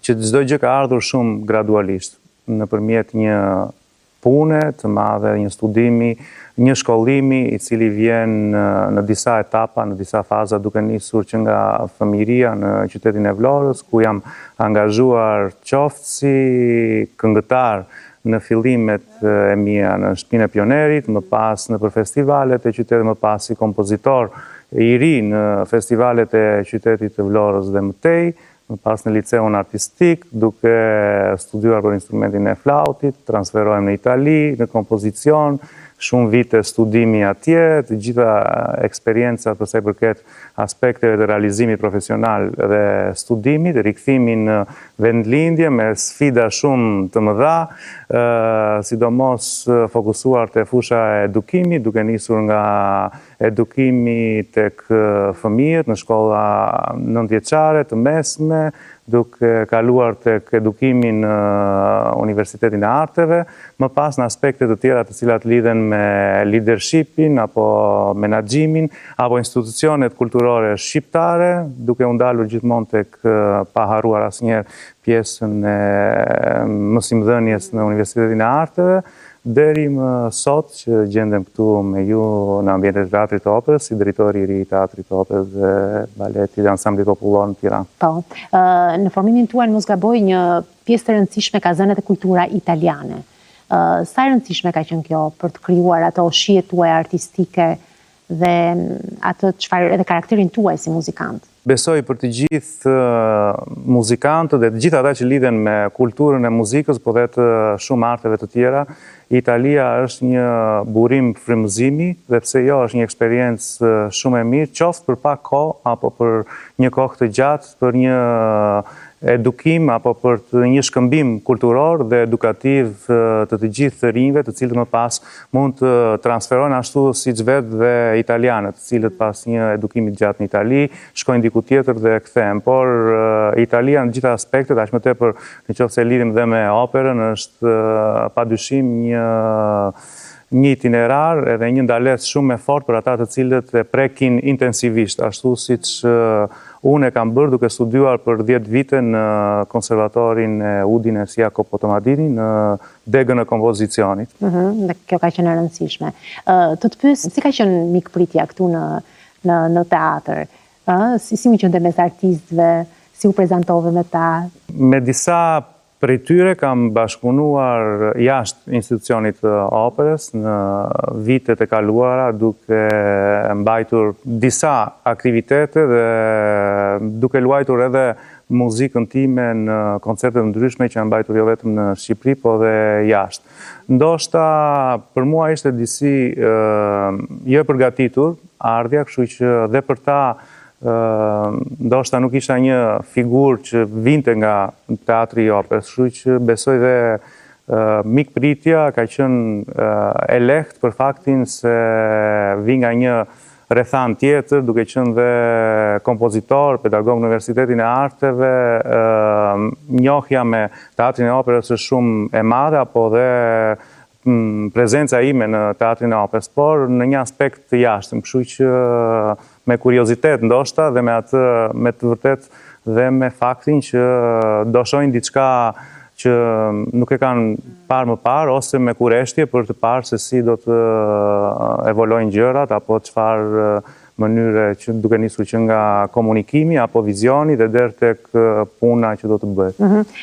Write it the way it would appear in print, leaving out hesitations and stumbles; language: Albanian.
që çdo gjë ka ardhur shumë gradualisht, nëpërmjet një pune të madhe, një studimi, një shkollimi i cili vjen në disa etapa, në disa faza, duke nisur që nga fëmijëria në qytetin e Vlorës, ku jam angazhuar qoftë si këngëtar në fillimet e mia në Shtëpinë e Pionerit, më pas në për festivalet e qytetit, më pas si kompozitor i ri në festivalet e qytetit të Vlorës dhe mëtej, më pas në liceun artistik, duke studiuar për instrumentin e flautit, transferohem në Itali, në kompozicion, shumë vite studimi atje, të gjitha eksperiencat për sa i përket aspekteve të realizimit profesional dhe studimit, rikthimin në vendlindje me sfida shumë të mëdha, sidomos fokusuar te fusha e edukimit, duke nisur nga edukimi tek fëmijët në shkolla nëntëvjeçare të mesme, duke kaluar tek edukimin në Universitetin e Arteve, më pas në aspekte të tjera të cilat lidhen me leadershipin, apo menaxhimin, apo institucionet kulturore shqiptare, duke u ndalur gjithmonë tek pa harruar asnjëherë pjesën e mësimdhënies në Universitetin e Arteve, deri më sot që gjendem këtu me ju në ambientet e Teatrit të Operës, si drejtori i ri i Teatrit të Operës dhe Baletit dhe Ansamblit Popullor në Tiranë. Po, në formimin tuaj mos gaboj, një pjesë të rëndësishme ka zënë edhe kultura italiane. Sa e rëndësishme ka qenë kjo për të krijuar ato shijet tuaj artistike dhe atë çfarë edhe karakterin tuaj si muzikant? Besoj për të gjithë muzikantët dhe të gjithë ata që lidhen me kulturën e muzikës, po dhe të shumë arteve të tjera, Italia është një burim frymëzimi, dhe pse jo është një eksperiencë shumë e mirë, qoftë për pak kohë apo për një kohë të gjatë, për një edukim apo për një shkëmbim kulturor dhe edukativ të të gjithë të rinjve, të cilët më pas mund të transferojnë ashtu siç vetë dhe italianët, të cilët pas një edukimi të gjatë në Itali, shkojnë diku tjetër dhe kthehen. Por Italia në gjitha aspektet, aq më tepër nëse lidhim dhe me operën, është padyshim një itinerar edhe një ndales shumë e fortë për ata të cilët e prekin intensivisht, ashtu siç unë e kam bërë duke studiuar për 10 vite në konservatorin e Udinës Jakob Potomadini në degën e kompozicionit. Dhe kjo ka qenë e rëndësishme. Të pyes, si ka qenë mikpritja këtu në teatr? Si u qënde mes artistëve, si u prezantove me ta? Me disa prej tyre kam bashkëpunuar jashtë institucionit të operës në vitet e kaluara, duke mbajtur disa aktivitete dhe duke luajtur edhe muzikën time në koncerte të ndryshme që janë mbajtur jo vetëm në Shqipëri, po dhe jashtë. Ndoshta për mua ishte disi jo e përgatitur ardhja, kështu që dhe për ta ndoshta nuk isha një figurë që vinte nga teatri i operës, kështu që besoj dhe mikpritja ka qenë e lehtë për faktin se vi nga një rrethan tjetër, duke qenë dhe kompozitor, pedagog në Universitetin e Arteve, njohja me teatrin e operës është shumë e madhe, apo dhe prezenca ime në teatrin e operës, por në një aspekt të jashtëm, kështu që me kuriozitet ndoshta dhe me të vërtet dhe me faktin që do shohin diçka që nuk e kanë parë më parë, ose me kureshtje për të parë se si do të evolojnë gjërat, apo çfarë mënyre që duke nisur që nga komunikimi apo vizioni dhe deri tek puna që do të bëhet.